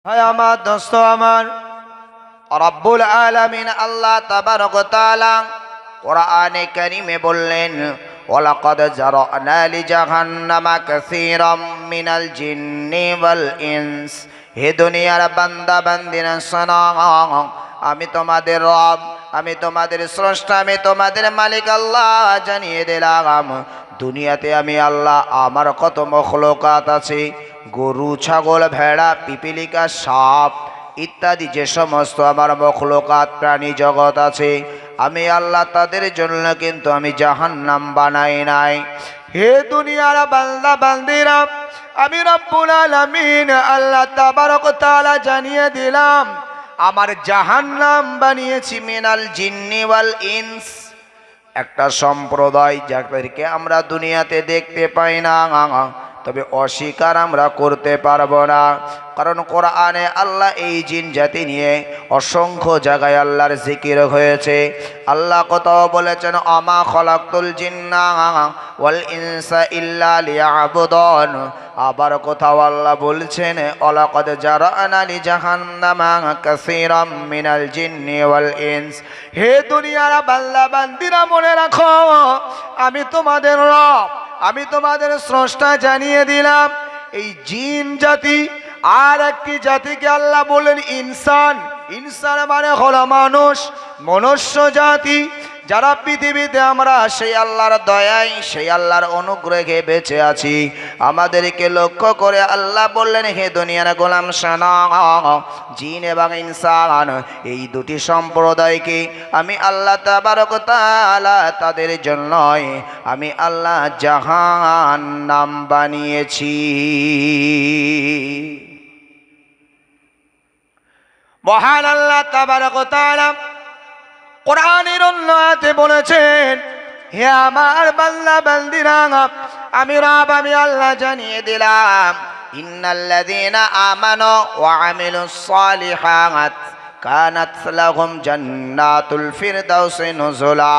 হায় আমার দোস্ত আমার, রব্বুল আলামিন আল্লাহ তাবারক ওয়া তাআলা কোরআনে কারীমে বললেন, ওয়ালাকাদ জারানা লিজাহান্নামা কাসীরাম মিনাল জিন্নি ওয়াল ইনস। হে দুনিয়ার বান্দা বান্দিরা শোনো, আমি তোমাদের রব, আমি তোমাদের স্রষ্টা, আমি তোমাদের মালিক আল্লাহ জানিয়ে দিলাম। দুনিয়াতে আমি আল্লাহ, আমার কত মখলুকাত আছে, গরু, ছাগল, ভেড়া, পিপিলিকা, সাপ ইত্যাদি যে সমস্ত আমার মখলুকাত প্রাণী জগৎ আছে, আমি আল্লাহ তাদের জন্য কিন্তু আমি জাহান্নাম বানাই নাই। হে দুনিয়ার বান্দা বান্দিরা, আমি রব্বুল আলামিন আল্লাহ তাবারক ওয়া তাআলা জানিয়ে দিলাম, আমার জাহান্নাম বানিয়েছি মিনাল জিন্নি ওয়াল ইনস। একটা সম্প্রদায় যাদেরকে আমরা দুনিয়াতে দেখতে পাই না, তবে অস্বীকার আমরা করতে পারবো না, কারণ কোরআনে আল্লাহ এই জিন জাতি নিয়ে অসংখ্য জায়গায় আল্লাহর জিকির হয়েছে। আল্লাহ কোথাও বলেছেন, আমা খলাকতুল জিন্না ওয়াল ইনসা ইল্লা লিয়াবুদুন। আবার কোথাও আল্লাহ বলছেন, ওয়ালাকাদ জারানা লিজাহান্নামা কাসীরাম মিনাল জিন্নি ওয়াল ইনস। হে দুনিয়ার বান্দা বান্দিরা, মনে রাখো, আমি তোমাদের রব, আমি তোমাদের স্রষ্টা জানিয়ে দিলাম। এই জিন জাতি আর একটি জাতিকে আল্লাহ বলেন ইনসান। ইনসান মানে হলো মানুষ, মনুষ্য জাতি। যারা পৃথিবীতে আমরা সেই আল্লাহর দয়ায়, সেই আল্লাহর অনুগ্রহে বেঁচে আছি, আমাদেরকে লক্ষ্য করে আল্লাহ বললেন, হে দুনিয়ার গোলাম শোনো, জিন এবং ইনসান এই দুটি সম্প্রদায়কে আমি আল্লাহ তাবারক ওয়া তাআলা তাদের জন্য আমি আল্লাহ জাহান্নাম বানিয়েছি। মহান আল্লাহ তাবারক ওয়া তাআলা কোরআনের অন্য আয়াতে বলেছেন, হে আমার বান্দা বান্দিরা, আমি রব, আমি আল্লাহ জানিয়ে দিলাম, ইন্নাল্লাযীনা আমানু ওয়া আমিলুস সালিহাত কানাত লাহুম জান্নাতুল ফিরদাউসি নুজুলা।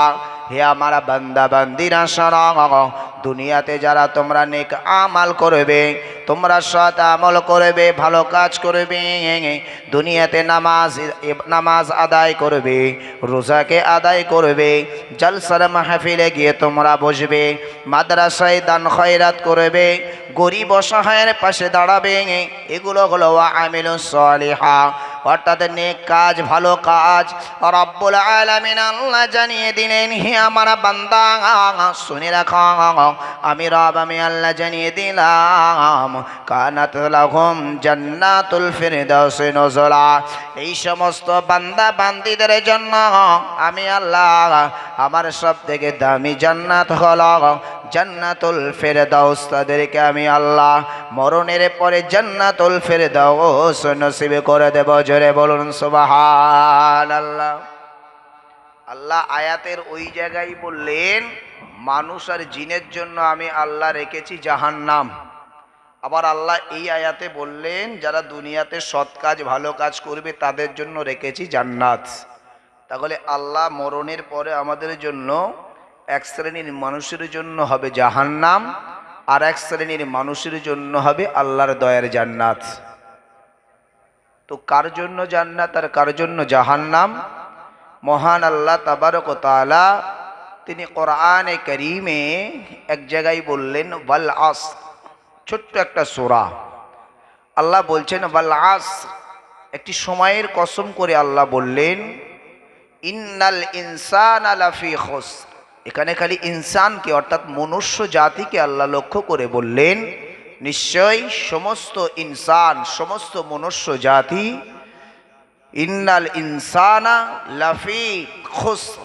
হে আমার বান্দা বান্দিরা শোনো, দুনিয়াতে যারা তোমরা নেক আমাল করবে, তোমরা সৎ আমল করবে, ভালো কাজ করবে, দুনিয়াতে নামাজ আদায় করবে, রোজাকে আদায় করবে, জলসার মাহফিলে গিয়ে তোমরা বসবে, মাদ্রাসায় দান খয়রাত করবে, গরিব অসহায়ের পাশে দাঁড়াবে, এগুলো হলো আমিলুস সালিহা, অর্থাৎ নেক কাজ, ভালো কাজ। রব্বুল আলামিন আল্লাহ জানিয়ে দিলেন, হে আমার বান্দা শুনে রাখো, আমি রব, আমি আল্লাহ জানিয়ে দিলাম, কানাত লাহুম জান্নাতুল ফিরদাউসি নুজুলা। এই সমস্ত বান্দা বান্দীদের জন্য আমি আল্লাহ, আমার সব থেকে দামি জান্নাত হলো জান্নাতুল ফিরদাউস। তাদেরকে আমি আল্লাহ মরণের পরে জান্নাতুল ফিরদাউস নসিব করে দেব। জোরে বলুন সুবহানাল্লাহ। আল্লাহ আয়াতের ওই জায়গায় বললেন, মানুষ আর জিনের জন্য আমি আল্লাহ রেখেছি জাহান্নাম। আবার আল্লাহ এই আয়াতে বললেন, যারা দুনিয়াতে সৎ কাজ, ভালো কাজ করবে তাদের জন্য রেখেছি জান্নাত। তাহলে আল্লাহ মরণের পরে আমাদের জন্য এক শ্রেণীর মানুষের জন্য হবে জাহান্নাম, আর এক শ্রেণীর মানুষের জন্য হবে আল্লাহর দয়ার জান্নাত। তো কার জন্য জান্নাত আর কার জন্য জাহান্নাম? মহান আল্লাহ তাবারক ওয়া তাআলা তিনি কোরআনে কারীমে এক জায়গায় বললেন, ওয়াল আসর, ছোট্ট একটা সূরা। আল্লাহ বলছেন ওয়াল আসর, একটি সময়ের কসম করে আল্লাহ বললেন, ইন্নাল ইনসানা লাফি খুসর। এখানে খালি ইনসানকে অর্থাৎ মনুষ্য জাতিকে আল্লাহ লক্ষ্য করে বললেন, নিশ্চয়ই সমস্ত ইনসান, সমস্ত মনুষ্য জাতি, ইন্নাল ইনসানা লাফি খুসর,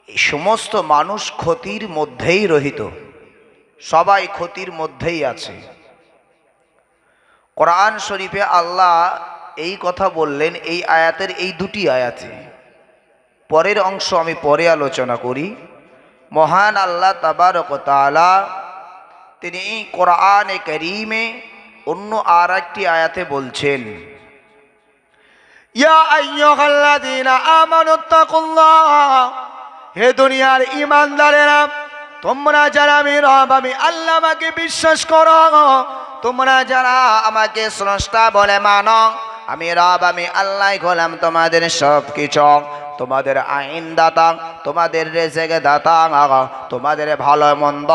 এই সমস্ত মানুষ ক্ষতির মধ্যেই রহিত, সবাই ক্ষতির মধ্যেই আছে। কোরআন শরীফে আল্লাহ এই কথা বললেন এই আয়াতের এই দুটি আয়াতে। পরের অংশ আমি পরে আলোচনা করি। মহান আল্লাহ তাবারক ওয়া তাআলা তিনি কোরআনে কারীমে অন্য আর একটি আয়াতে বলছেন, ইয়া আইয়ুহাল্লাযীনা আমানুত্তাকুল্লাহ। হে দুনিয়ার ঈমানদারেরা, তোমরা যারা আমি রব, আমি আল্লাহকে বিশ্বাস করো, তোমরা যারা আমাকে স্রষ্টা বলে মানো, আমি রব, আমি আল্লাহ হলাম তোমাদের সব কিছু। তোমাদের আইন দাতা, তোমাদের রেজেক দাতা, তোমাদের ভালো মন্দ,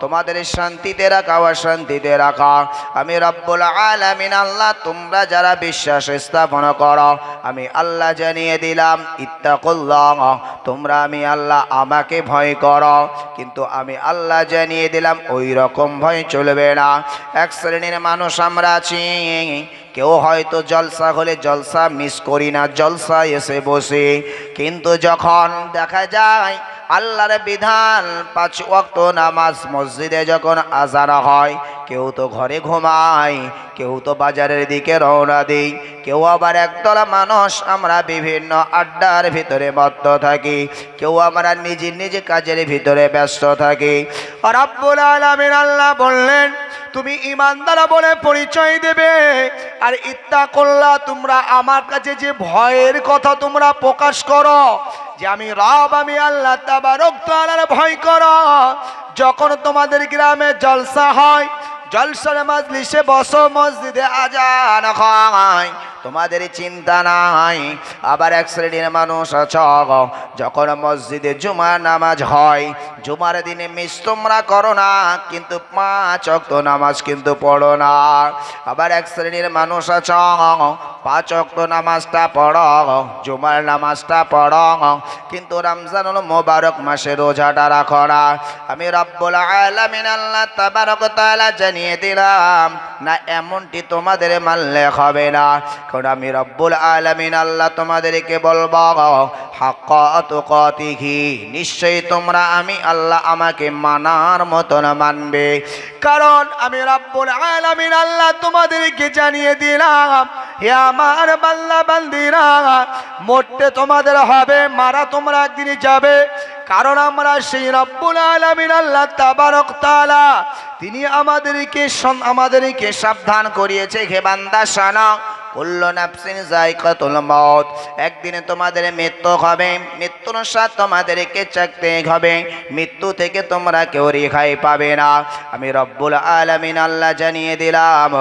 তোমাদের শান্তিতে রাখা অশান্তিতে রাখা আমি রব্বুল আলামিন আল্লাহ। তোমরা যারা বিশ্বাস স্থাপন করো, আমি আল্লাহ জানিয়ে দিলাম ইত্তাকুল্লাহ, তোমরা আমি আল্লাহ আমাকে ভয় করো। কিন্তু আমি আল্লাহ জানিয়ে দিলাম ওই রকম ভয় চলবে না। এক শ্রেণীর মানুষ আমরা আছি, কেউ হয়তো জলসা হলে জলসা মিস করি না, জলসা এসে বসে, কিন্তু যখন দেখা যায় আল্লাহর বিধান 5 ওয়াক্ত নামাজ মসজিদে যখন আজান হয়, কেউ তো ঘরে ঘুমায়, কেউ তো বাজারের দিকে রওনা দেই, কেউ আবার একদল মানুষ আমরা বিভিন্ন আড্ডার ভিতরে মত্ত থাকি, কেউ আমরা নিজের নিজে কাজের ভিতরে ব্যস্ত থাকি। রব্বুল আলামিন আল্লাহ বললেন তুমি ইমানদার বলে পরিচয় দেবে, আর ইত্তাকুল্লাহ তোমরা আমার কাছে যে ভয়ের কথা তোমরা প্রকাশ করো, যে আমি রব, আমি আল্লাহ তাবারক তাআলার ভয় করো। যখন তোমাদের গ্রামে জলসা হয়, জলসার মাজলিসে বসো, মসজিদে আজান হয়, তোমাদের চিন্তা নাই। আবার এক শ্রেণীর মানুষ আছে, যখন মসজিদে জুমার নামাজ হয়, জুমার দিনে মিস তোমরা করো না, কিন্তু 5 ওয়াক্ত নামাজ কিন্তু পড়ো না। আবার এক শ্রেণীর মানুষ আছে, 5 ওয়াক্ত নামাজটা পড়ো, জুমার নামাজটা পড়ো, কিন্তু রমজানুল মোবারক মাসে রোজাটা রাখো না। আমি রব্বুল আলামিন আল্লাহ তাবারক তাআলা জানিয়ে দিলাম না, এমনটি তোমাদের মানলে হবে না। কারণ আমি রব্বুল আলামিন আল্লাহ তোমাদেরকে বলবো হাক্কা তুকাতিহি, নিশ্চয়ই তোমরা আমি আল্লাহ আমাকে মানার মতন মানবে। কারণ আমি রব্বুল আলামিন আল্লাহ তোমাদেরকে জানিয়ে দিলাম, হে আমার বান্দা বান্দিরা, মরতে তোমাদের হবে, মারা তোমরা একদিন যাবে। কারণ আমরা সেই রব্বুল আলামিন আল্লাহ তাবারক তাআলা তিনি আমাদেরকে সাবধান করিয়েছে, হে বান্দা শানা কুল্লু নাফসিন যায়কাতুল মাউত, একদিনে তোমাদের মৃত্যু হবে, মৃত্যুর স্বাদ তোমাদেরকে চাখতে হবে, মৃত্যু থেকে তোমরা কেউ রেহাই পাবে না। আমি রব্বুল আলামিন আল্লাহ জানিয়ে দিলাম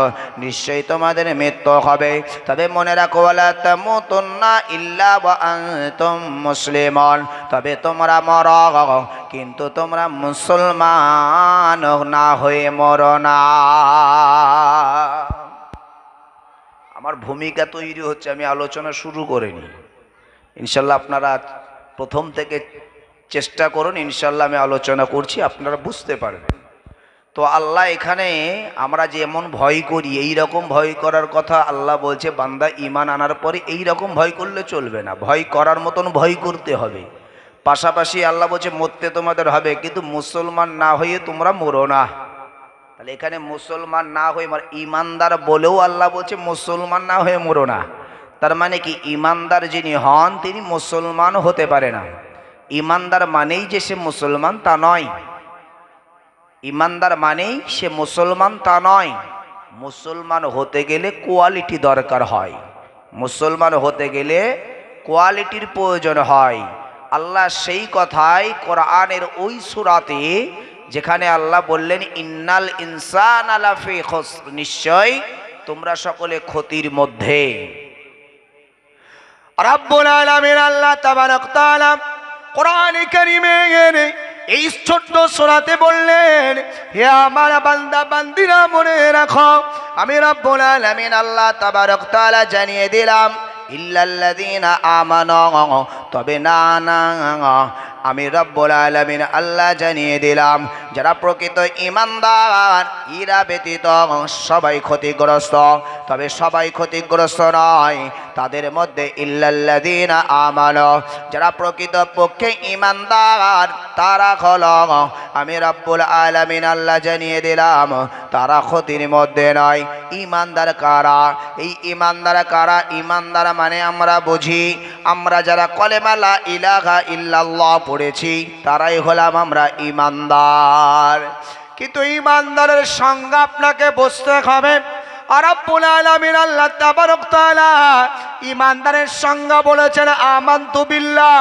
নিশ্চয়ই তোমাদের মৃত্যু হবে, তবে মনে রাখো ওয়ালা তামুতুন্না ইল্লা ওয়া আনতুম মুসলিমুন, তবে তোমরা মরো কিন্তু তোমরা মুসলমান না হয়ে মরো না। আমার ভূমিকা তৈরি হচ্ছে, আমি আলোচনা শুরু করিনি। ইনশাল্লাহ আপনারা প্রথম থেকে চেষ্টা করুন, ইনশাল্লাহ আমি আলোচনা করছি, আপনারা বুঝতে পারবেন। তো আল্লাহ এখানে আমরা যেমন ভয় করি, এই রকম ভয় করার কথা আল্লাহ বলছে, বান্দা ঈমান আনার পরে এই রকম ভয় করলে চলবে না, ভয় করার মতন ভয় করতে হবে। পাশাপাশি আল্লাহ বলছে মরতে তোমাদের হবে, কিন্তু মুসলমান না হয়ে তোমরা মরো না। তাহলে এখানে মুসলমান না হয়ে, ইমানদার বলেও আল্লাহ বলছে মুসলমান না হয়ে মরো না। তার মানে কি, ইমানদার যিনি হন তিনি মুসলমান হতে পারে না। ইমানদার মানেই যে সে মুসলমান তা নয়, ইমানদার মানেই সে মুসলমান তা নয়। মুসলমান হতে গেলে কোয়ালিটি দরকার হয়, মুসলমান হতে গেলে কোয়ালিটির প্রয়োজন হয়। আল্লাহ সেই কথাই কোরআনের ওই সূরাতে যেখানে আল্লাহ বললেন ইন্নাল ইনসানা লাফি খুসর, নিশ্চয় তোমরা সকলে ক্ষতির মধ্যে। রব্বুল আলামিন আল্লাহ তাবারক তাআলা কোরআনে কারীমের এই ছোট্ট সূরাতে বললেন, হে আমার বান্দা বান্দিরা মনে রাখো, আমি রব্বুল আলামিন আল্লাহ তাবারক তাআলা জানিয়ে দিলাম ইল্লাল্লাযীনা আমানু, তবে না না আমি রব্বুল আলামিন আল্লাহ জানিয়ে দিলাম যারা প্রকৃত ঈমানদার, ইরা ব্যতীত সবাই ক্ষতিগ্রস্ত। তবে সবাই ক্ষতিগ্রস্ত নয়, তাদের মধ্যে ইল্লাল্লাযীনা আমানু, যারা প্রকৃত পক্ষে ঈমানদার তারা হলো আমি রব্বুল আলামিন আল্লাহ জানিয়ে দিলাম তারা ক্ষতির মধ্যে নয়। ঈমানদার কারা? এই ঈমানদার কারা? ঈমানদার মানে আমরা বুঝি, আমরা যারা কলেমা লা ইলাহা ইল্লাল্লাহ পড়েছি তারাই হলাম আমরা ঈমানদার। কিন্তু ঈমানদারের সংজ্ঞা আপনাকে বুঝতে হবে। আর রব্বুল আলামিন আল্লাহ তাবারক তাআলা ঈমানদারের সংজ্ঞা বলেছেন আমানতু বিল্লাহ,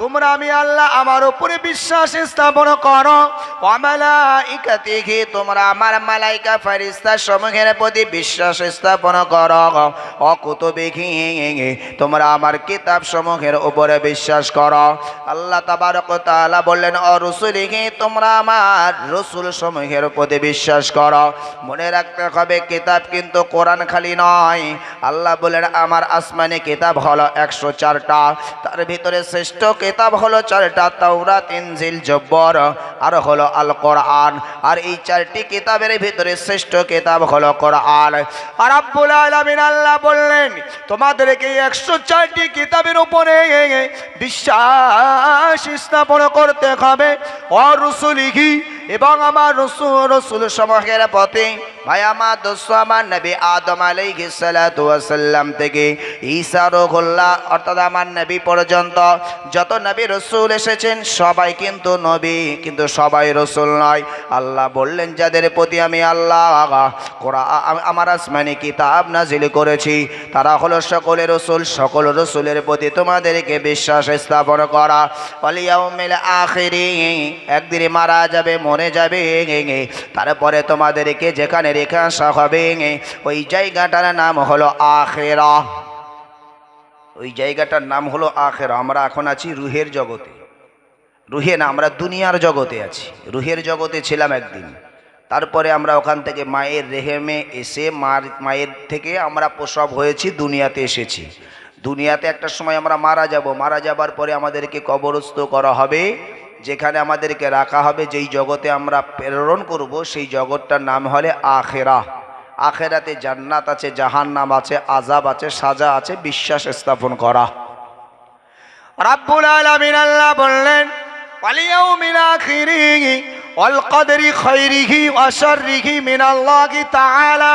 তোমরা আমি আল্লাহ আমার উপরে বিশ্বাস স্থাপন করো। ওয়া মালাইকাতিহি, তোমরা আমার মালাইকা ফেরেশতা সমূহের প্রতি বিশ্বাস স্থাপন করো। ও কুতুবিহি, তোমরা আমার কিতাব সমূহের উপরে বিশ্বাস করো। আল্লাহ তাবারক তাআলা বললেন ও রসুলিহি, তোমরা আমার রসুল সমূহের প্রতি বিশ্বাস করো। মনে রাখতে হবে কিতাব কিন্তু কোরআন খালি নয়। আল্লাহ বলেন আমার আসমানি কিতাব হলো 104টা, তার ভিতরে শ্রেষ্ঠ কিতাব হলো 4টা, তাওরাত, ইনজিল, জব্বর আর হলো আল কোরআন। আর এই 4টি কিতাবের ভিতরে শ্রেষ্ঠ কিতাব হলো কোরআন। আর রব্বুল আলামিন আল্লাহ বললেন তোমাদেরকে 104টি কিতাবের উপরে বিশ্বাস স্থাপন করতে হবে। ও রসুলিহি, এবং আমার রসুল সমূহের প্রতি। ভাই আমার দোস্ত, আমার নবী আদম আলাইহিস সালাতু ওয়াস সালাম থেকে ঈসা রুহুল্লাহ অর্থাৎ আমার নবী পর্যন্ত যত নবী রসুল এসেছেন সবাই কিন্তু নবী, কিন্তু সবাই রসুল নয়। আল্লাহ বললেন যাদের প্রতি আমি আল্লাহ আমার আসমানি কিতাব নাজিল করেছি তারা হলো সকলের রসুল। সকল রসুলের প্রতি তোমাদেরকে বিশ্বাস স্থাপন করা। ওয়াল ইয়াউমিল আখিরি, একদিনে মারা যাবে, মরে যাবে, তারপরে তোমাদেরকে যেখানে রেখে আসা হবে ওই জায়গাটার নাম হলো আখিরা। ওই জায়গাটার নাম হলো আখিরা। আমরা এখন আছি রুহের জগতে। রুহে না, আমরা দুনিয়ার জগতে আছি। রুহের জগতে ছিলাম একদিন, তারপরে আমরা ওখান থেকে মায়ের রেহেমে এসে মায়ের থেকে আমরা প্রসব হয়েছি, দুনিয়াতে এসেছি। দুনিয়াতে একটা সময় আমরা মারা যাব। মারা যাবার পরে আমাদেরকে কবরস্থ করা হবে, যেখানে আমাদেরকে রাখা হবে, যেই জগতে আমরা প্রেরণ করব সেই জগৎটার নাম হলে আখিরা। আখিরাতে জান্নাত আছে, জাহান্নাম আছে, আযাব আছে, সাজা আছে, বিশ্বাস স্থাপন করা। রব্বুল আলামিন আল্লাহ বললেন ওয়াল ইয়াউমিল আখিরি ওয়াল কদরি খাইরিহি ওয়া শাররিহি মিনাল্লাহি তাআলা।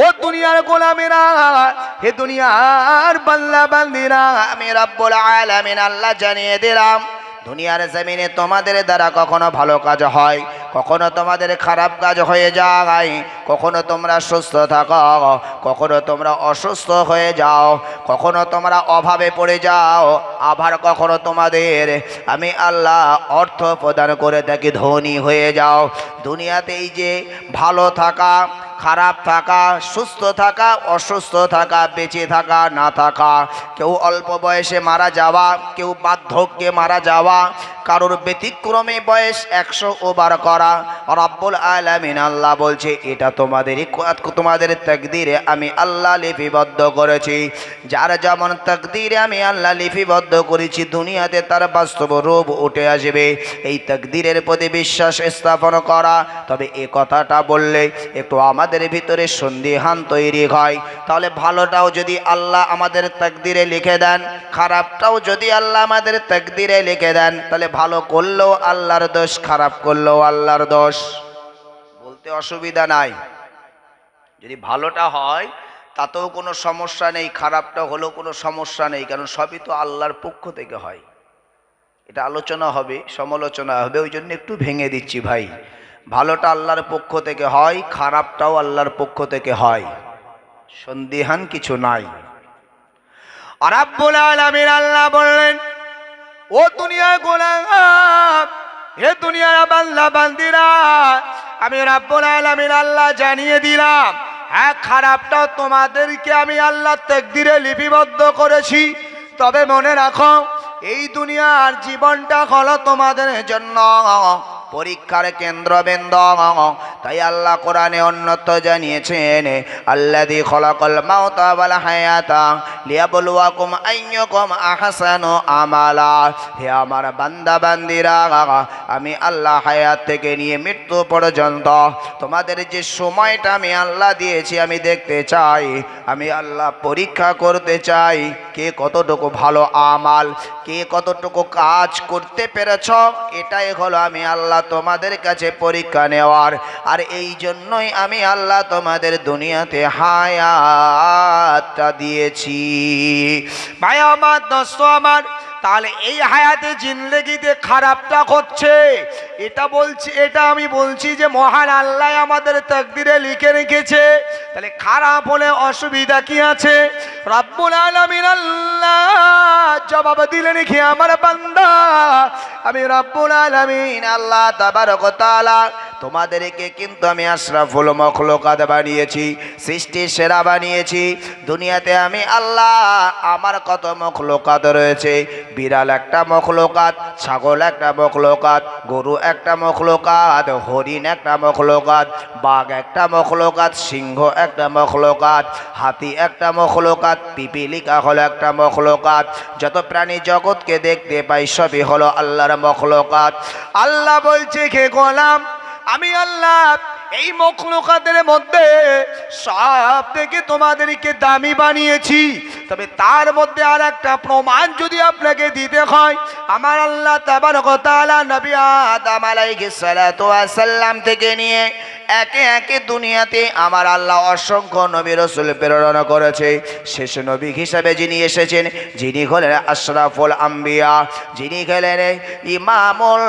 ও দুনিয়ার গোলামেরা, হে দুনিয়ার বান্দা বান্দিরা, আমি রব্বুল আলামিন আল্লাহ জানিয়ে দিলাম দুনিয়ার জমিনে তোমাদের দ্বারা কখনো ভালো কাজ হয়, কখনো তোমাদের খারাপ কাজ হয়ে যায়, কখনো তোমরা সুস্থ থাকো, কখনো তোমরা অসুস্থ হয়ে যাও, কখনো তোমরা অভাবে পড়ে যাও, আবার কখনো তোমাদের আমি আল্লাহ অর্থ প্রদান করে থাকি, ধনী হয়ে যাও। দুনিয়াতে এই যে ভালো থাকা, খারাপ থাকা, সুস্থ থাকা, অসুস্থ থাকা, বেঁচে থাকা, না থাকা, কেউ অল্প বয়সে মারা যাওয়া, কেউ বার্ধক্যে মারা যাওয়া, কারোর ব্যতিক্রমে বয়স 100 ওভার করা। রব্বুল আলামিন আল্লাহ বলছে এটা তোমাদের তাকদীরে আমি আল্লাহ লিপিবদ্ধ করেছি। যার যেমন তাকদীরে আমি আল্লাহ লিপিবদ্ধ করেছি দুনিয়াতে তার বাস্তব রূপ উঠে আসবে। এই তাকদীরের প্রতি বিশ্বাস স্থাপন করা। তবে এই কথাটা বললে একটু আমাদের ভিতরে সন্দেহান তৈরি হয়। তাহলে ভালোটাও যদি আল্লাহ আমাদের তাকদীরে লিখে দেন, খারাপটাও যদি আল্লাহ আমাদের তাকদীরে লিখে দেন, তাহলে ভালো করলেও আল্লাহর দোষ, খারাপ করলেও আল্লাহর দোষ। বলতে অসুবিধা নাই। যদি ভালোটা হয় তাতেও কোনো সমস্যা নেই, খারাপটা হলেও কোনো সমস্যা নেই, কারণ সবই তো আল্লাহর পক্ষ থেকে হয়। এটা আলোচনা হবে, সমালোচনা হবে, ওই জন্য একটু ভেঙে দিচ্ছি ভাই। ভালোটা আল্লাহর পক্ষ থেকে হয়, খারাপটাও আল্লাহর পক্ষ থেকে হয়, সন্দেহান কিছু নাই। আর রব্বুল আলামিন আল্লাহ বললেন ও দুনিয়ার গোলাম, হে দুনিয়ার বান্দা বান্দিরা, আমি রব্বুল আলামিন আল্লাহ জানিয়ে দিলাম হ্যাঁ খারাপটাও তোমাদেরকে আমি আল্লাহ তাকদীরে লিপিবদ্ধ করেছি। তবে মনে রাখো এই দুনিয়ার জীবনটা হলো তোমাদের জন্য পরীক্ষার কেন্দ্রবিন্দু। তাই আল্লাহ কোরআনে অন্যত্র জানিয়েছেন আল্লাযী খলাকাল মাউতা ওয়াল হায়াতা লিয়াবলুয়াকুম আইয়ুকুম আহসানু আমালা। হে আমার বান্দা বান্দিরা, আমি আল্লাহ হায়াত থেকে নিয়ে মৃত্যু পর্যন্ত তোমাদের যে সময়টা আমি আল্লাহ দিয়েছি আমি দেখতে চাই, আমি আল্লাহ পরীক্ষা করতে চাই কে কতটুকু ভালো আমাল, কে কতটুকু কাজ করতে পেরেছ। এটাই হলো আমি আল্লাহ তোমাদের কাছে পরীক্ষা নেওয়ার। আর এই জন্যই আমি আল্লাহ তোমাদের দুনিয়াতে হায়াতটা দিয়েছি। ভাই আমার, দোস্ত আমার, তাহলে এই হায়াতে জিন্দেগিতে খারাপটা হচ্ছে, এটা আমি বলছি যে মহান আল্লাহ আমাদের তাকদিরে লিখে রেখেছে। তাহলে খারাপ হলে অসুবিধা কি আছে? রব্বুল আলামিন আল্লাহ জবাব দিলেন কি আমার বান্দা, আমি রব্বুল আলামিন আল্লাহ তাবারক ওয়া তাআলা তোমাদেরকে কিন্তু আমি আশরাফুল মখলুকাত বানিয়েছি, সৃষ্টির সেরা বানিয়েছি। দুনিয়াতে আমি আল্লাহ আমার কত মখলুকাত রয়েছে, বিড়াল একটা মখলুকাত, ছাগল একটা মখলুকাত, গরু একটা মখলুকাত, হরিণ একটা মখলুকাত, বাঘ একটা মখলুকাত, সিংহ একটা মখলুকাত, হাতি একটা মখলুকাত, পিপিলিকা হলো একটা মখলুকাত। যত প্রাণী জগৎকে দেখতে পাই সবই হলো আল্লাহর মখলুকাত। আল্লাহ বলছে কে গোলাম, আমি আল্লাহ এই মখলুকাতের মধ্যে সব থেকে তোমাদেরকে দামি বানিয়েছি। তবে তার মধ্যে আর একটা প্রমাণ যদি আপনাকে দিতে হয়, আমার আল্লাহ তাবারক ওয়া তাআলা নবী আদম আলাইহিস সালাতু ওয়াস সালাম থেকে নিয়ে একে একে দুনিয়াতে আমার আল্লাহ অসংখ্য নবী রাসূল প্রেরণ করেছে। শেষ নবী হিসেবে যিনি এসেছেন, যিনি হলেন আশরাফুল আম্বিয়া, যিনি হলেন ইমামুল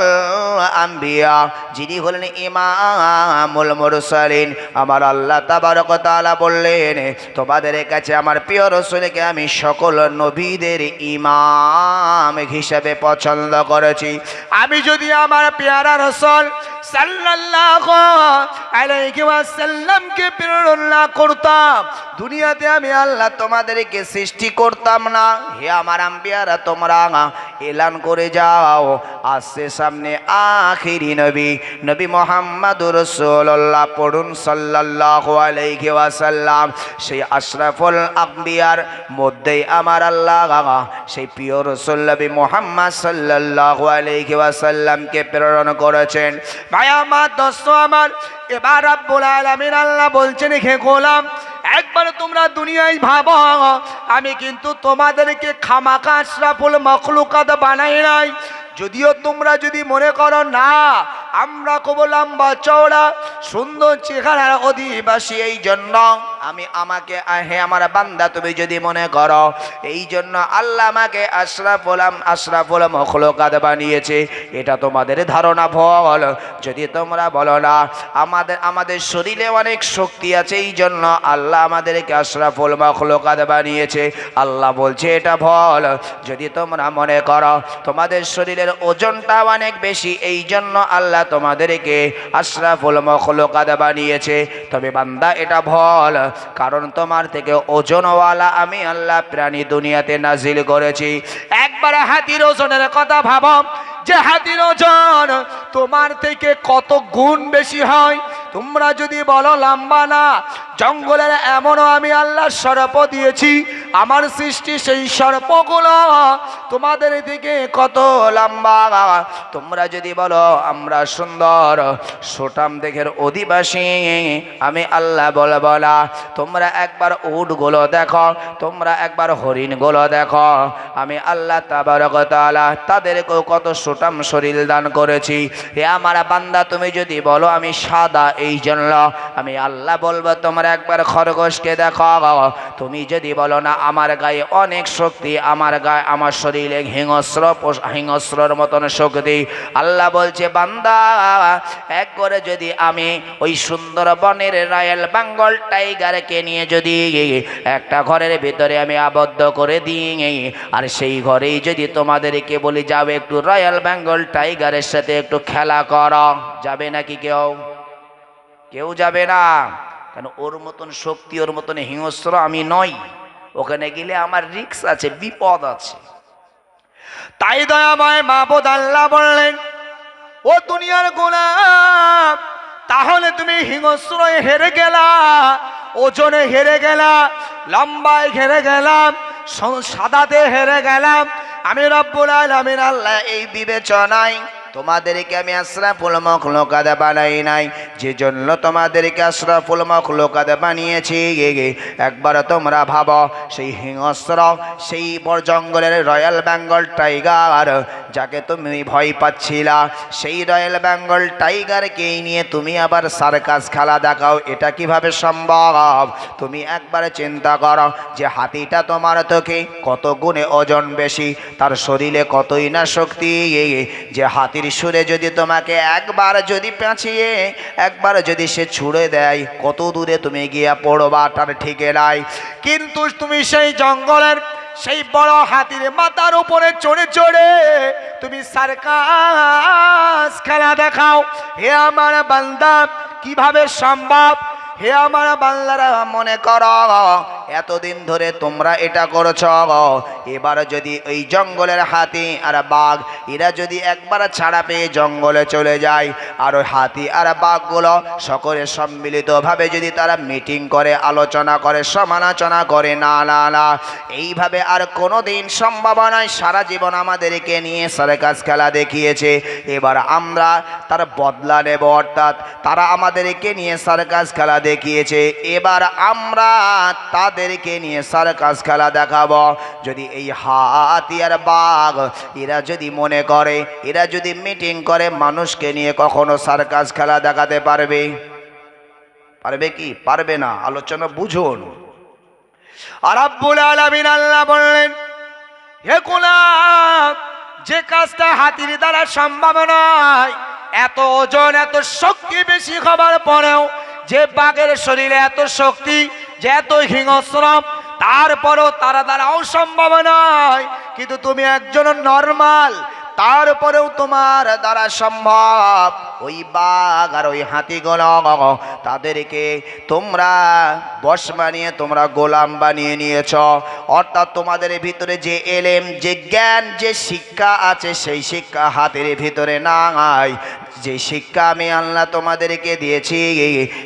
আম্বিয়া, যিনি হলেন ইমামুল মুরসালিন, আমার আল্লাহ তাবারক ওয়া তাআলা বললেন তোমাদের কাছে আমার প্রিয় রাসূলকে আমি সকল নবীদের ইমাম হিসেবে পছন্দ করেছি। আমি যদি আমার পেয়ারা রাসূল সাল্লাল্লাহু আলাইহি ওয়াসাল্লামকে প্রেরণ না করতাম, দুনিয়াতে আমি আল্লাহ তোমাদেরকে সৃষ্টি করতাম না। হে আমার আম্বিয়ারা, তোমরা এলান করে যাও আসছে সামনে আখিরি নবী, নবী মুহাম্মদুর রাসূলুল্লাহ পড়ুন সাল্লাল্লাহু আলাইহি ওয়াসাল্লাম। সেই আশরাফুল আম্বিয়ার মধ্যেই আমার আল্লাহ সেই প্রিয় রাসূল নবী মুহাম্মদ সাল্লাল্লাহু আলাইহি ওয়াসাল্লামকে প্রেরণ করেছেন। ভাই আমার, দোস্ত আমার, এবার রব্বুল আলামিন আল্লাহ বলছেন হে গোলাম, একবার তোমরা দুনিয়ায় ভাবো, আমি কিন্তু তোমাদেরকে খামাখা আশরাফুল মখলুকাত বানাই নাই। যদিও তোমরা যদি মনে করো না আমরা কব লম্বা চওড়া সুন্দর চেহারার অধিবাসী, এই জন্য আমি আমাকে হে আমার বান্দা তুমি যদি মনে করো এই জন্য আল্লাহ আমাকে আশরাফুল মখলুকাত বানিয়েছে, এটা তোমাদের ধারণা ভুল। যদি তোমরা বলো না আমাদের শরীরে অনেক শক্তি আছে এই জন্য আল্লাহ আমাদেরকে আশরাফুল মখলুকাত বানিয়েছে, আল্লাহ বলছে এটা ভুল। যদি তোমরা মনে করো তোমাদের শরীরের ওজনটা অনেক বেশি এই জন্য আল্লাহ তোমাদেরকে আশরাফুল মখলুকাত বানিয়েছে, তবে বান্দা এটা ভুল। কারণ তোমার থেকে ওজনওয়ালা আমি আল্লাহ প্রাণী দুনিয়াতে নাজিল করেছি। একবার হাতির ওজনের কথা ভাবো, যে হাতির ওজন তোমার থেকে কত গুণ বেশি হয়। তোমরা যদি বলো লম্বা না, জঙ্গলের এমনও আমি আল্লাহ সর্প দিয়েছি, আমার সৃষ্টি সেই সর্পগুলো তোমাদের দিকে কত লম্বা। তোমরা যদি বলো আমরা সুন্দর সুঠাম দেহের অধিবাসী, আমি আল্লাহ বলবো না। তোমরা একবার উটগুলো দেখো, তোমরা একবার হরিণগুলো দেখো, আমি আল্লাহ তাবারক ওয়া তাআলা তাদেরকেও কত সুঠাম শরীর দান করেছি। হে আমার বান্দা, তুমি যদি বলো আমি সাদা এই জন্য, আমি আল্লাহ বলবো তোমরা একবার খরগোশকে দেখো। তুমি যদি বলো না আমার গায়ে অনেক শক্তি, আমার গায়ে আমার শরীরে হিংস্রর মতন শক্তি, আল্লাহ বলছে বান্দা এক করে যদি আমি ওই সুন্দরবনের রয়্যাল বেঙ্গল টাইগারকে নিয়ে যদি একটা ঘরের ভিতরে আমি আবদ্ধ করে দিই, আর সেই ঘরেই যদি তোমাদেরকে বলি যাবে একটু রয়্যাল বেঙ্গল টাইগারের সাথে একটু খেলা করো, যাবে নাকি কেউ যাবে না। কেন? ওর মতন শক্তি, ওর মতন হিংস্র আমি নই। ওখানে গেলে আমার রিস্ক আছে, বিপদ আছে। তাই দয়াময় মাবুদ আল্লাহ বললেন, ও দুনিয়ার গোলাম, তাহলে তুমি হিংস্র হেরে গেলা, ওজনে হেরে গেলা, লম্বায় হেরে গেলাম, সাদাতে হেরে গেলাম। আমি রব্বুল আলামিন আল্লাহ এই বিবেচনায় তোমাদেরকে আমি আশরাফুল মাখলুকাত বানাই নাই, যে জন্য তোমাদেরকে আশরাফুল মাখলুকাত বানিয়েছি। একবার তোমরা ভাবো, সেই হিংস্র, সেই বড় জঙ্গলের রয়্যাল বেঙ্গল টাইগার যাকে তুমি ভয় পাচ্ছিলা, সেই রয়্যাল বেঙ্গল টাইগারকে নিয়ে তুমি আবার সার্কাস খেলা দেখাও, এটা কিভাবে সম্ভব? তুমি একবার চিন্তা করো যে হাতিটা তোমার থেকে কত গুণে ওজন বেশি, তার শরীরে কতই না শক্তি, যে হাতির সুরে যদি তোমাকে একবার যদি পেঁচিয়ে একবার যদি সে ছুঁড়ে দেয়, কত দূরে তুমি গিয়া পড়বা তার ঠিকে নাই। কিন্তু তুমি সেই জঙ্গলের সেই বড় হাতির মাথার উপরে চড়ে চড়ে তুমি সার্কাস খেলা দেখাও। হে আমার বান্দা, কিভাবে সম্ভব? হে আমার বান্দারা, মনে করো এতদিন ধরে তোমরা এটা করছ, এবার যদি ওই জঙ্গলের হাতি আর বাঘ এরা যদি একবার ছাড়া পেয়ে জঙ্গলে চলে যায়, আর ওই হাতি আর বাঘগুলো সকলে সম্মিলিতভাবে যদি তারা মিটিং করে, আলোচনা করে, সমালোচনা করে, না না না, এইভাবে আর কোনো দিন সম্ভব নয়। সারা জীবন আমাদেরকে নিয়ে সার্কাস খেলা দেখিয়েছে, এবার আমরা তার বদলা নেব, অর্থাৎ তারা আমাদেরকে নিয়ে সার্কাস খেলা দেখিয়েছে, এবার আমরা তাদেরকে নিয়ে সার্কাস খেলা দেখাবো। যদি এই হাতি আর বাঘ এরা যদি মনে করে, এরা যদি মিটিং করে, মানুষকে নিয়ে কখনো সার্কাস খেলা দেখাতে পারবে? পারবে কি? পারবে না। আলোচনা বুঝুন। আর রাব্বুল আলামিন আল্লাহ বললেন, হে গোলাম, যে কাজটা হাতির দ্বারা সম্ভব নয়, এত ওজন এত শক্তি বেশি হবার পরেও, যে বাঘের শরীরে এত শক্তি, যে এত হিংস্র, তারপরও তারা দ্বারাও সম্ভব নয়, কিন্তু তুমি একজন নরমাল, তারপরেও তোমার দ্বারা সম্ভব। ওই বাঘ আর ওই হাতিগুলো তাদেরকে তোমরা বশ বানিয়ে তোমরা গোলাম বানিয়ে নিয়েছ, অর্থাৎ তোমাদের ভিতরে যে এলেম, যে জ্ঞান, যে শিক্ষা আছে, সেই শিক্ষা হাতের ভিতরে নাই। যে শিক্ষা আমি আল্লাহ তোমাদেরকে দিয়েছি,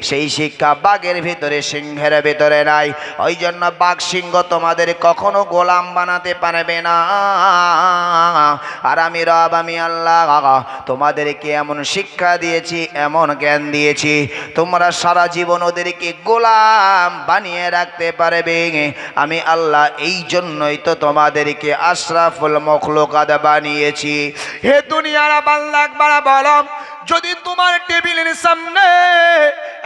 সেই শিক্ষা বাঘের ভিতরে, সিংহের ভিতরে নাই। ওই জন্য বাঘ সিংহ তোমাদের কখনো গোলাম বানাতে পারবে না। আর আমি রব, আমি আল্লাহ তোমাদেরকে এমন শিক্ষা দিয়েছি, এমন জ্ঞান দিয়েছি, তোমরা সারা জীবন ওদেরকে গোলাম বানিয়ে রাখতে পারবে। আমি আল্লাহ এই জন্যই তো তোমাদেরকে আশরাফুল মাখলুকাত বানিয়েছি। হে দুনিয়ার বান্দা, একবার বলো, যদি তোমার টেবিলের সামনে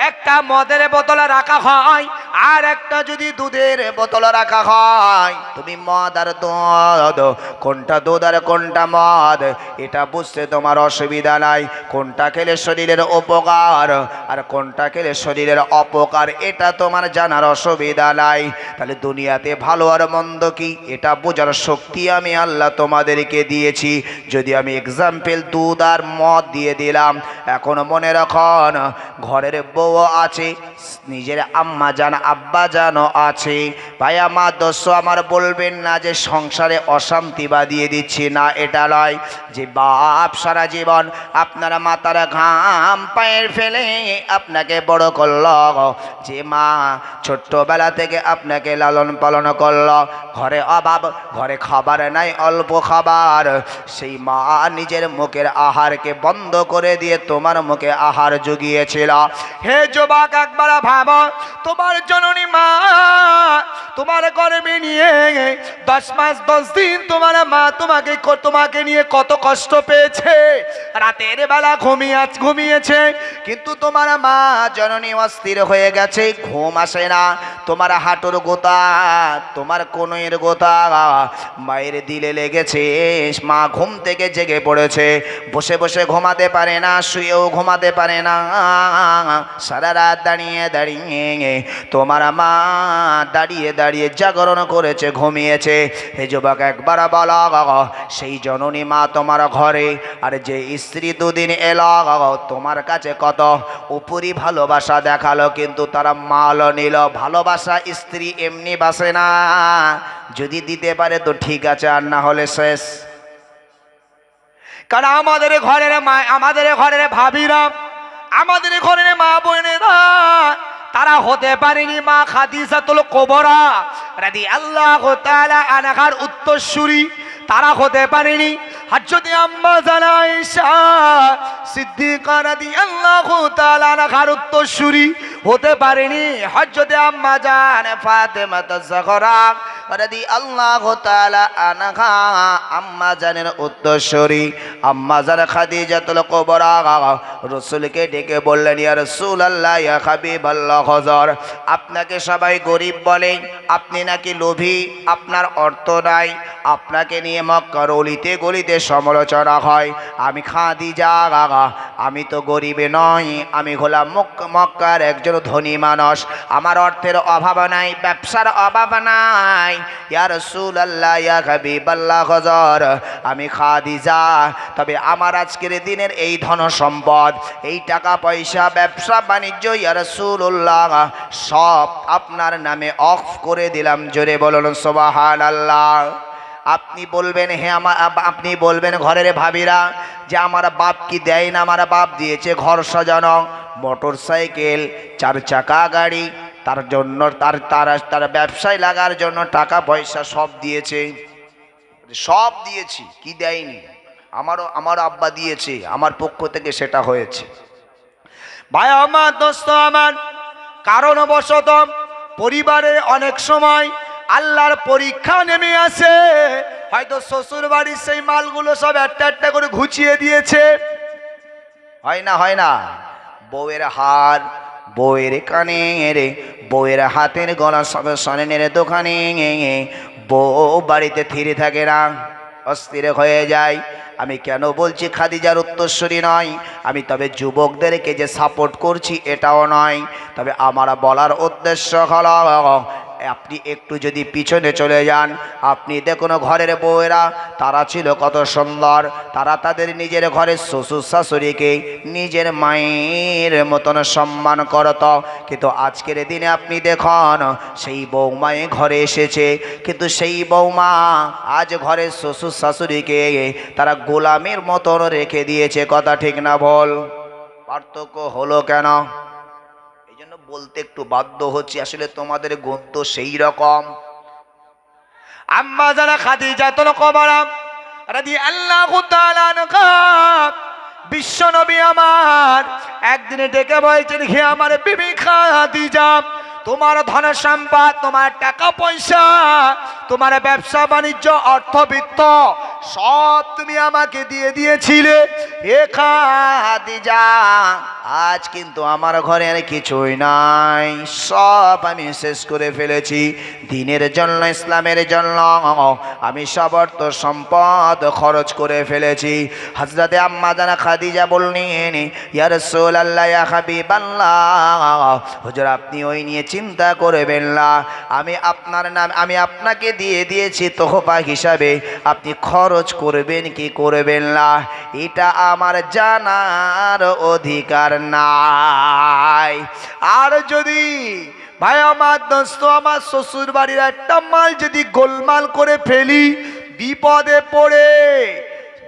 একটা মদের বোতল রাখা হয় আর একটা যদি দুধের বোতল রাখা হয়, তুমি মদ আর দুধ, কোনটা দুধ আর কোনটা মদ, এটা বুঝতে তোমার অসুবিধা নাই। কোনটা খেলে শরীরের উপকার আর কোনটা খেলে শরীরের অপকার, এটা তোমার জানার অসুবিধা নাই। তাহলে দুনিয়াতে ভালো আর মন্দ কি, এটা বোঝার শক্তি আমি আল্লাহ তোমাদেরকে দিয়েছি। যদি আমি এক্সাম্পল দুধ আর মদ দিয়ে দিলাম, এখন মনে রাখন, ঘরের বউ আছে, নিজের আম্মা জান, আব্বা জানও আছে। ভাই আমার দোস্ত আমার, বলবেন না যে সংসারে অশান্তি বাঁধিয়ে দিচ্ছি, না, এটা নয়। যে বাপ সারা জীবন আপনার মাথার ঘাম পায়ের ফেলে আপনাকে বড় করল, যে মা ছোট্টবেলা থেকে আপনাকে লালন পালন করল, ঘরে অভাব, ঘরে খাবার নাই, অল্প খাবার, সেই মা নিজের মুখের আহারকে বন্ধ করে দিয়ে তোমার মুখে আহার জুগিয়েছিল। হে যুবক, একবার ভাবো, তোমার জননী মা তোমার গর্ভে নিয়ে 10 মাস 10 দিন তোমার মা তোমাকে নিয়ে কত কষ্ট পেয়েছে। রাতের বেলা ঘুমিয়েছে, কিন্তু তোমার মা জননী অস্থির হয়ে গেছে, ঘুম আসে না। তোমার হাঁটুর গোতা, তোমার কনুইয়ের গোতা মায়ের দিলে লেগেছে, মা ঘুম থেকে জেগে পড়েছে, বসে বসে ঘুমাতে পারে না, শুয়েও ঘুমাতে পারে না, সারা রাত দাঁড়িয়ে দাঁড়িয়ে তোমার মা দাঁড়িয়ে দাঁড়িয়ে জাগরণ করেছে, ঘুমিয়েছে। হে যুবক, একবার বলো, সেই জননী মা তোমার ঘরে, আর যে স্ত্রী দুদিন এলো তোমার কাছে কত উপরি ভালোবাসা দেখালো, কিন্তু তারা মাল নিল। ভালোবাসা স্ত্রী এমনি বাসে না, যদি দিতে পারে তো ঠিক আছে, আর না হলে শেষ। কারণ আমাদের ঘরের মা, আমাদের ঘরের ভাবিরা, আমাদের ঘরের মা বোনেরা, তারা হতে পারেনি মা খাদিজাতুল কুবরা রাদিয়াল্লাহু তাআলা আনহার উত্তরসূরি, তারা হতে পারেনি। হযরত আম্মা জান আয়েশা সিদ্দিকা রাদিয়াল্লাহু তাআলা আনহার উত্তরসূরি হতে পারেনি হযরত আম্মা জান ফাতেমা যাহরা রাদিয়াল্লাহু তাআলা আনহা আম্মা জানের উত্তরসূরি আম্মা জান খাদিজাতুল কুবরা রাসূলকে ডেকে বললেন, ইয়া রাসূলুল্লাহ, ইয়া হাবিবাল্লাহ, হুজুর আপনাকে সবাই গরিব বলে, আপনি নাকি লোভী, আপনার অর্থ নাই, আপনাকে নিয়ে মক্কার অলিতে গলিতে সমালোচনা হয়। আমি খাদিজা, আমি তো গরিবে নয়, আমি হলাম মক্কার একজন ধনী মানুষ, আমার অর্থের অভাব নাই, ব্যবসার অভাব নাই। ইয়া রাসূলুল্লাহ, ইয়া হাবিবাল্লাহ, হুজুর আমি খাদিজা, তবে আমার আজকের দিনের এই ধন সম্পদ, এই টাকা পয়সা, ব্যবসা বাণিজ্য, ইয়া রাসূলুল্লাহ সব আপনার নামে অফ করে দিলাম। জোরে বলুন সুবহানাল্লাহ। আপনি বলবেন, হ্যাঁ আপনি বলবেন ঘরের ভাবিরা যে আমার বাপ কি দেয় না? আমার বাপ দিয়েছে ঘর সাজানো, মোটর সাইকেল, 4 চাকা গাড়ি, তার জন্য তার ব্যবসায় লাগার জন্য টাকা পয়সা সব দিয়েছে, সব দিয়েছি, কি দেয়নি? আমার আব্বা দিয়েছে, আমার পক্ষ থেকে সেটা হয়েছে। ভাই আমার, দোস্ত আমার, কারণবশত পরিবারে অনেক সময় আল্লাহর পরীক্ষা নেমে আসে। হয়তো শ্বশুর বাড়ির সেই মালগুলো সব একটা একটা করে ঘুচিয়ে দিয়েছে, হয় না? বউয়ের হার, বউয়ের কানের, বউয়ের হাতের গলা সব স্বর্ণের দোকানে, বউ বাড়িতে থিরে থাকে না, অস্থির হয়ে যায়। আমি কেন বলছি খাদিজার উত্তরসূরি নয়, আমি তবে যুবকদেরকে যে সাপোর্ট করছি এটাও নয়, তবে আমার বলার উদ্দেশ্য হলো আপনি একটু যদি পিছনে চলে যান, আপনি দেখুন ঘরের বউয়েরা তারা ছিল কত সুন্দর, তারা তাদের নিজের ঘরের শ্বশুর শাশুড়িকে নিজের মায়ের মতন সম্মান করত। কিন্তু আজকের দিনে আপনি দেখুন সেই বৌমায়ে ঘরে এসেছে, কিন্তু সেই বৌমা আজ ঘরের শ্বশুর শাশুড়িকে তারা গোলামের মতন রেখে দিয়েছে। কথা ঠিক না বল? পার্থক্য হলো কেন? এই জন্য বলতে একটু বাধ্য হচ্ছি, আসলে তোমাদের গুণ তো সেই রকম। আম্মা জান খাদিজাতুল কুবরা রাদিয়াল্লাহু তাআলা আনহা বিশ্ব নবী আমার একদিনে ডেকে বলছেন, হে আমার বিবি খাদিজা, তোমার ধন সম্পদ, তোমার টাকা পয়সা, তোমার ব্যবসা বাণিজ্য, অর্থবিত্ত সব তুমি আমাকে দিয়ে দিয়েছিলে। হে খাদিজা, আজ কিন্তু আমার ঘরে আর কিছুই নাই, সব আমি শেষ করে ফেলেছি দ্বীনের জন্য, ইসলামের জন্য আমি সব অর্থ সম্পদ খরচ করে ফেলেছি। হযরতে আম্মা জান খাদিজা বললেন, ইয়া রাসূলুল্লাহ, ইয়া হাবিবাল্লাহ, হুজুর আপনি ওই নিয়ে চিন্তা করবেন না, আমি আপনাকে দিয়ে দিয়েছি তোহফা হিসাবে, আপনি খরচ করবেন কি করবেন না এটা আমার জানার অধিকার নাই। আর যদি ভাই আমার, দোস্ত আমার, শ্বশুর বাড়ির একটা মাল যদি গোলমাল করে ফেলি, বিপদে পড়ে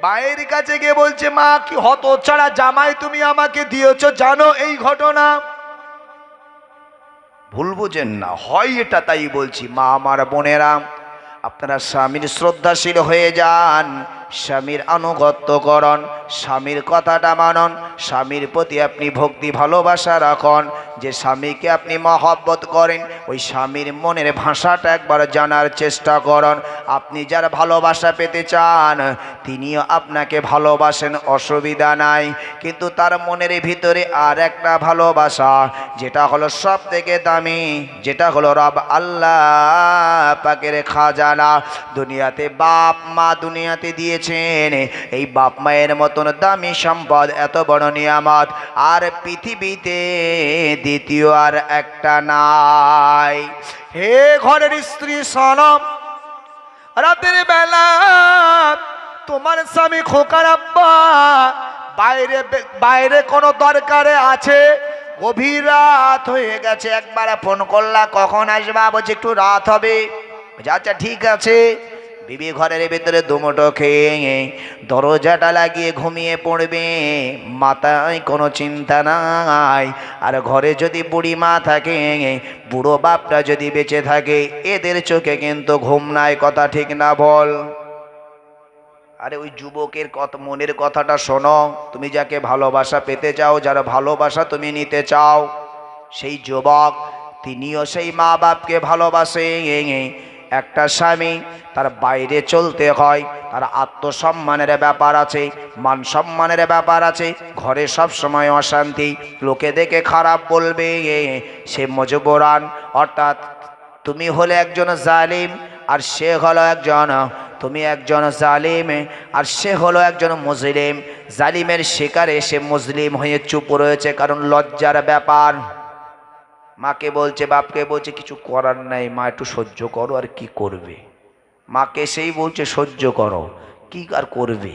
মায়ের কাছে গিয়ে বলছে, মা কি হতচ্ছাড়া জামাই তুমি আমাকে দিয়েছো, জানো এই ঘটনা? ভুল বুঝেন না, হয় এটা, তাই বলছি। মা আমার, বোনেরা, আপনারা স্বামীর শ্রদ্ধাশীল হয়ে যান, স্বামীর আনুগত্য করুন, স্বামীর কথাটা মানুন, স্বামীর প্রতি আপনি ভক্তি ভালোবাসা রাখুন। যে স্বামীকে আপনি মহব্বত করেন, ওই স্বামীর মনের ভাষাটা একবার জানার চেষ্টা করুন। আপনি যার ভালোবাসা পেতে চান তিনিও আপনাকে ভালোবাসেন, অসুবিধা নাই, কিন্তু তার মনের ভিতরে আর একটা ভালোবাসা, যেটা হলো সব থেকে দামি, যেটা হলো রব আল্লাহ পাকের খাজানা। দুনিয়াতে বাপ মা দুনিয়াতে দিয়েছেন, এই বাপ মায়ের মতন দামি সম্পদ, এত বড় নিয়ামত আর পৃথিবীতে দ্বিতীয় আর একটা নাই। হে ঘরের স্ত্রী সনম, রাতের বেলা তোমার স্বামী খোকার আব্বা বাইরে কোনো দরকারে আছে, গভীর রাত হয়ে গেছে, একবার ফোন করলা কখন আসবা, বলছে একটু রাত হবে। আচ্ছা ঠিক আছে। বিবি ঘরের ভিতরে দুমুঠো খেয়ে দরজাটা লাগিয়ে ঘুমিয়ে পড়বে, মাথায় কোনো চিন্তা নাই। আর ঘরে যদি বুড়ি মা থাকে, বুড়ো বাপটা যদি বেঁচে থাকে, এদের চোখে কিন্তু ঘুম নাই। কথা ঠিক না বল? আরে ওই যুবকের মনের কথাটা শোনো। তুমি যাকে ভালোবাসা পেতে চাও, যারা ভালোবাসা তুমি নিতে চাও, সেই যুবক তিনিও সেই মা বাপকে ভালোবাসে। একটা স্বামী তার বাইরে চলতে হয়, তার আত্মসম্মানের ব্যাপার আছে, মান সম্মানের ব্যাপার আছে। ঘরে সব সময় অশান্তি, লোকে দেখে খারাপ বলবে, সে মজবুরান। অর্থাৎ তুমি হলে একজন জালিম আর সে হলো একজন, তুমি একজন জালিম আর সে হলো একজন মুসলিম। জালিমের শিকারে সে মুসলিম হয়ে চুপ রয়েছে, কারণ লজ্জার ব্যাপার। মাকে বলছে, বাপকে বলছে কিছু করার নাই মা, একটু সহ্য করো। আর কি করবে? মাকে সেই বলছে সহ্য করো, কি আর করবে?